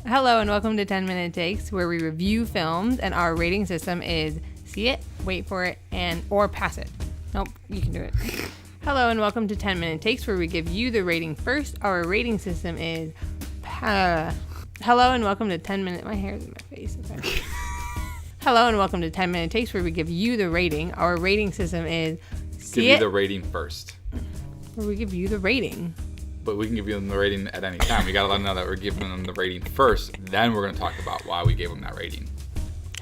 Hello and welcome to 10 Minute Takes, where we review films and our rating system is see it, wait for it, or pass it. Nope, you can do it. Hello and welcome to 10 Minute Takes, where we give you the rating first. Our rating system is Hello and welcome to 10 Minute... My hair's in my face. Okay. Hello and welcome to 10 Minute Takes, where we give you the rating. Our rating system is give you the rating first. Where we give you the rating. But we can give them the rating at any time. We got to let them know that we're giving them the rating first. Then we're going to talk about why we gave them that rating.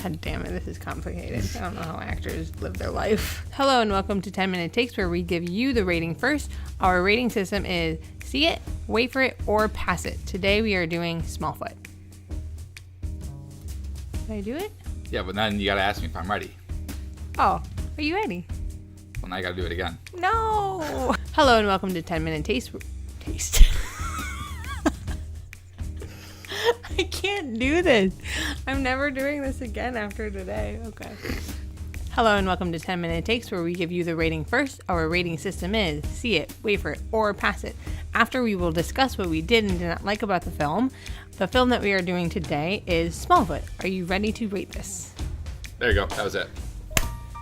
God damn it, this is complicated. I don't know how actors live their life. Hello and welcome to 10 Minute Takes, where we give you the rating first. Our rating system is see it, wait for it, or pass it. Today we are doing Smallfoot. Did I do it? Yeah, but then you got to ask me if I'm ready. Oh, are you ready? Well, now you got to do it again. No! Hello and welcome to 10 Minute Taste. I can't do this. I'm never doing this again after today. Okay. Hello and welcome to 10 Minute Takes, where we give you the rating first. Our rating system is see it, wait for it, or pass it. After, we will discuss what we did and did not like about the film. The film that we are doing today is Smallfoot. Are you ready to rate this? There you go. That was it.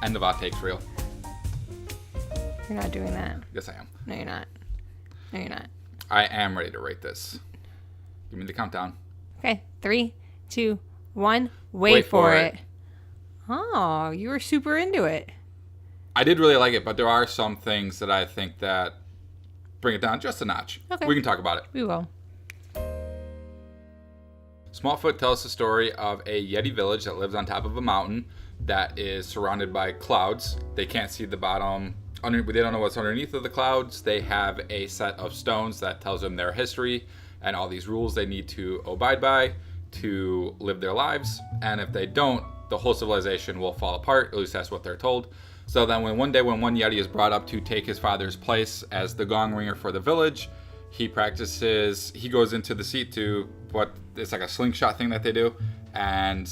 End of our takes reel. You're not doing that. Yes, I am. No, you're not. No, you're not. I am ready to rate this. Give me the countdown. Okay, 3, 2, 1. Wait for it. Oh, you were super into it. I did really like it, but there are some things that I think that bring it down just a notch. Okay. We can talk about it. We will. Smallfoot tells the story of a Yeti village that lives on top of a mountain that is surrounded by clouds. They can't see the bottom. They don't know what's underneath of the clouds. They have a set of stones that tells them their history and all these rules they need to abide by to live their lives. And if they don't, the whole civilization will fall apart. At least that's what they're told. So then one day when one Yeti is brought up to take his father's place as the gong ringer for the village, he goes into the seat to it's like a slingshot thing that they do. And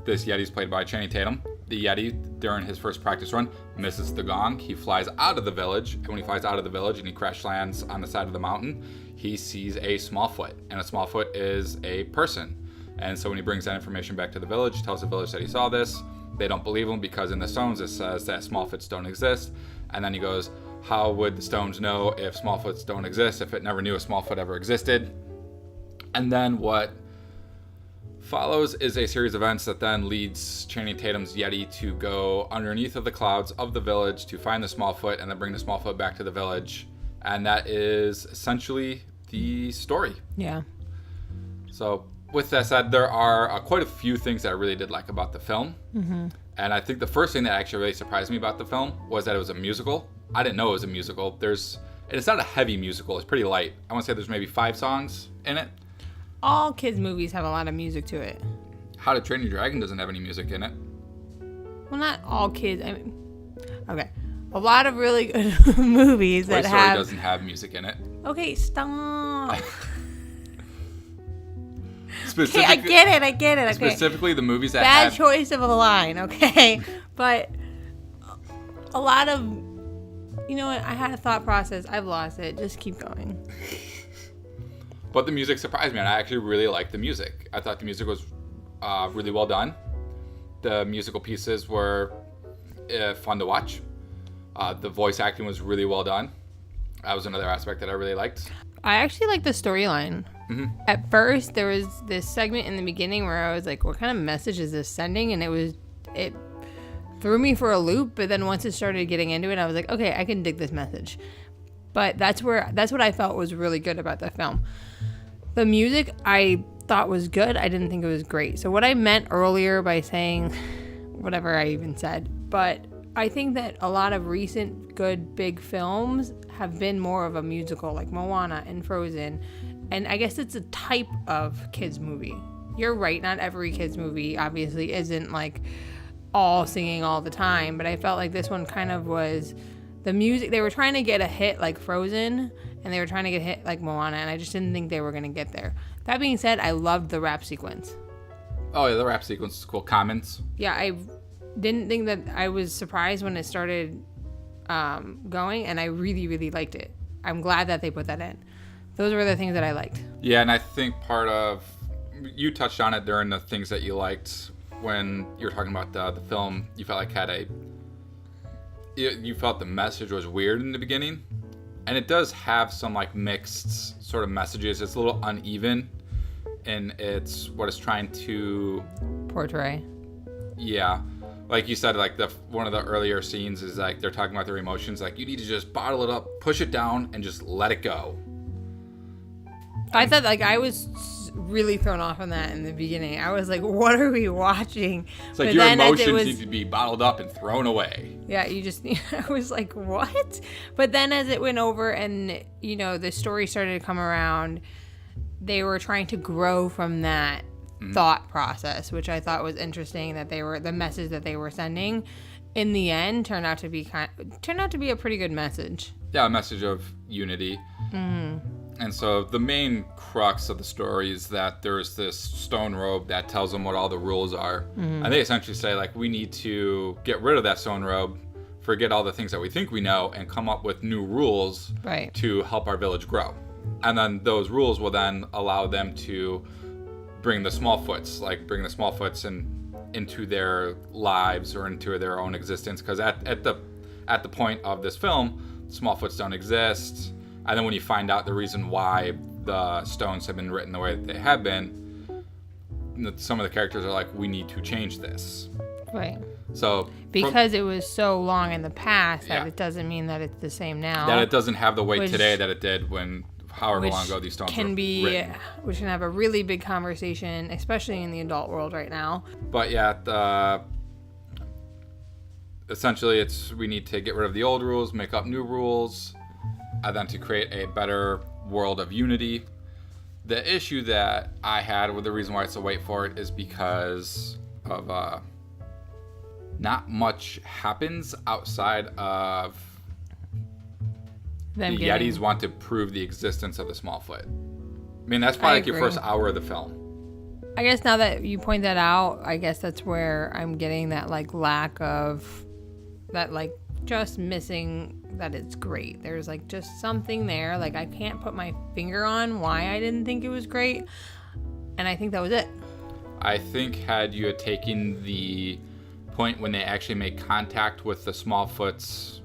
this Yeti's played by Channing Tatum. The Yeti, during his first practice run, misses the gong. He flies out of the village, and when he flies out of the village and he crash lands on the side of the mountain, he sees a Smallfoot, and a Smallfoot is a person. And so when he brings that information back to the village, tells the village that he saw this, they don't believe him because in the stones it says that Smallfoots don't exist. And then he goes, how would the stones know if Smallfoots don't exist, if it never knew a Smallfoot ever existed? And then what follows is a series of events that then leads Channing Tatum's Yeti to go underneath of the clouds of the village to find the Smallfoot and then bring the Smallfoot back to the village. And that is essentially the story. Yeah. So with that said, there are quite a few things that I really did like about the film. Mm-hmm. And I think the first thing that actually really surprised me about the film was that it was a musical. I didn't know it was a musical. It's not a heavy musical. It's pretty light. I want to say there's maybe 5 songs in it. All kids' movies have a lot of music to it. How to Train Your Dragon doesn't have any music in it. Well, not all kids. I mean, okay. A lot of really good movies that Toy have... Story doesn't have music in it. Okay, stop. Okay, I get it. Okay. Specifically the movies that Bad choice of a line, okay? But a lot of... You know what? I had a thought process. I've lost it. Just keep going. But the music surprised me, and I actually really liked the music. I thought the music was really well done. The musical pieces were fun to watch. The voice acting was really well done. That was another aspect that I really liked. I actually liked the storyline. Mm-hmm. At first, there was this segment in the beginning where I was like, what kind of message is this sending? And it threw me for a loop, but then once it started getting into it, I was like, okay, I can dig this message. But that's what I felt was really good about the film. The music I thought was good. I didn't think it was great. So what I meant earlier by saying whatever I even said, but I think that a lot of recent good big films have been more of a musical, like Moana and Frozen. And I guess it's a type of kids movie. You're right, not every kids movie obviously isn't like all singing all the time, but I felt like this one kind of was the music. They were trying to get a hit like Frozen, and they were trying to get a hit like Moana, and I just didn't think they were going to get there. That being said, I loved the rap sequence. Oh, yeah, the rap sequence is cool. Comments. Yeah, I didn't think that I was surprised when it started going, and I really, really liked it. I'm glad that they put that in. Those were the things that I liked. Yeah, and I think part of you touched on it during the things that you liked when you were talking about the film. You felt like you felt the message was weird in the beginning, and it does have some like mixed sort of messages. It's a little uneven in it's what it's trying to portray. Yeah, like you said, like one of the earlier scenes is like they're talking about their emotions. Like, you need to just bottle it up, push it down, and just let it go. I thought, like, I was really thrown off on that in the beginning. I was like, what are we watching? It's like, your emotions need to be bottled up and thrown away. Yeah, I was like, what? But then as it went over and, the story started to come around, they were trying to grow from that thought process, which I thought was interesting, that the message that they were sending in the end turned out to be a pretty good message. Yeah, a message of unity. And so the main crux of the story is that there's this stone robe that tells them what all the rules are. And they essentially say, like, we need to get rid of that stone robe, forget all the things that we think we know, and come up with new rules to help our village grow. And then those rules will then allow them to bring the Smallfoots into their lives or into their own existence. Because at the point of this film, Smallfoots don't exist. And then when you find out the reason why the stones have been written the way that they have been, some of the characters are like, we need to change this. Right. So because it was so long in the past that it doesn't mean that it's the same now. That it doesn't have the weight today that it did however long ago these stones were written. Which can have a really big conversation, especially in the adult world right now. But essentially we need to get rid of the old rules, make up new rules, and then to create a better world of unity. The issue that I had with the reason why it's a wait for it is because of not much happens outside of the Yetis want to prove the existence of the Smallfoot. I mean, that's probably like your first hour of the film. I guess now that you point that out, I guess that's where I'm getting that like lack of that, like just missing that it's great. There's like just something there. Like, I can't put my finger on why I didn't think it was great. And I think that was it. I think had you had taken the point when they actually make contact with the Smallfoots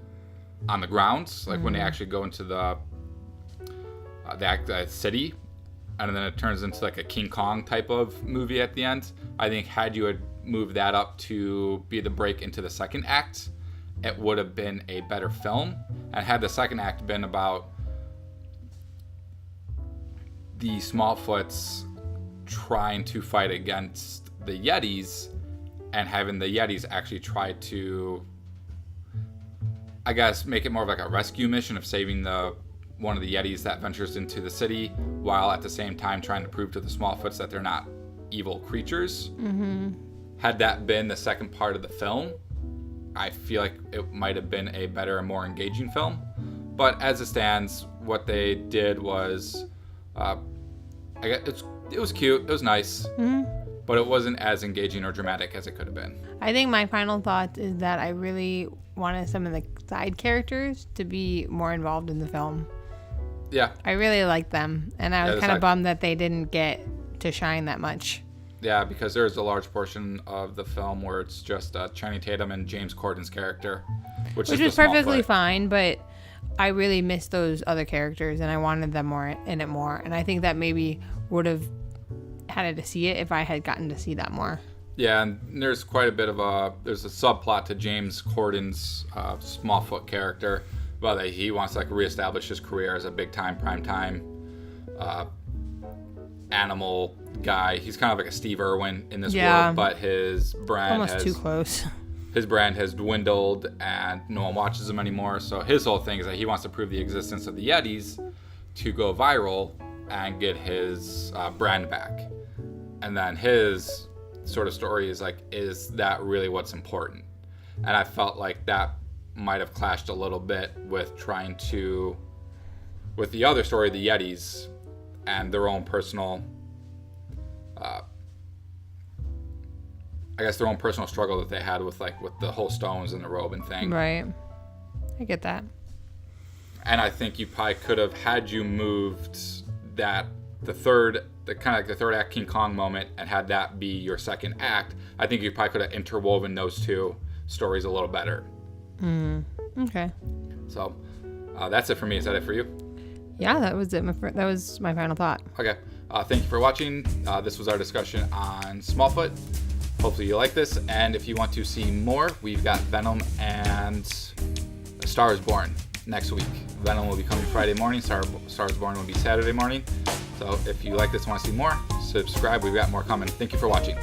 on the grounds, like when they actually go into the city, and then it turns into like a King Kong type of movie at the end. I think had you had moved that up to be the break into the second act, it would have been a better film. And had the second act been about the Smallfoots trying to fight against the Yetis, and having the Yetis actually try to, I guess, make it more of like a rescue mission of saving one of the Yetis that ventures into the city, while at the same time trying to prove to the Smallfoots that they're not evil creatures. Had that been the second part of the film, I feel like it might have been a better and more engaging film. But as it stands, what they did was, it was cute, it was nice, but it wasn't as engaging or dramatic as it could have been. I think my final thought is that I really wanted some of the side characters to be more involved in the film. Yeah. I really liked them, and I was kind of bummed that they didn't get to shine that much. Yeah, because there's a large portion of the film where it's just Channing Tatum and James Corden's character, which is perfectly fine, but I really missed those other characters, and I wanted them more in it more. And I think that maybe would have had to see it if I had gotten to see that more. Yeah, and there's quite a bit of there's a subplot to James Corden's Smallfoot character, well, that he wants to like reestablish his career as a big time, prime time animal guy. He's kind of like a Steve Irwin in this world, but his brand too close. His brand has dwindled and no one watches him anymore. So his whole thing is that he wants to prove the existence of the Yetis to go viral and get his brand back. And then his sort of story is like, is that really what's important? And I felt like that might have clashed a little bit with with the other story, the Yetis, and their own personal, their own personal struggle that they had with the whole stones and the robe and thing. Right. I get that. And I think you probably could have, had you moved that the third act King Kong moment and had that be your second act, I think you probably could have interwoven those two stories a little better. Okay. So that's it for me. Is that it for you? Yeah, that was it. That was my final thought. Okay. Thank you for watching. This was our discussion on Smallfoot. Hopefully you like this. And if you want to see more, we've got Venom and A Star is Born next week. Venom will be coming Friday morning. Star is Born will be Saturday morning. So if you like this and want to see more, subscribe. We've got more coming. Thank you for watching.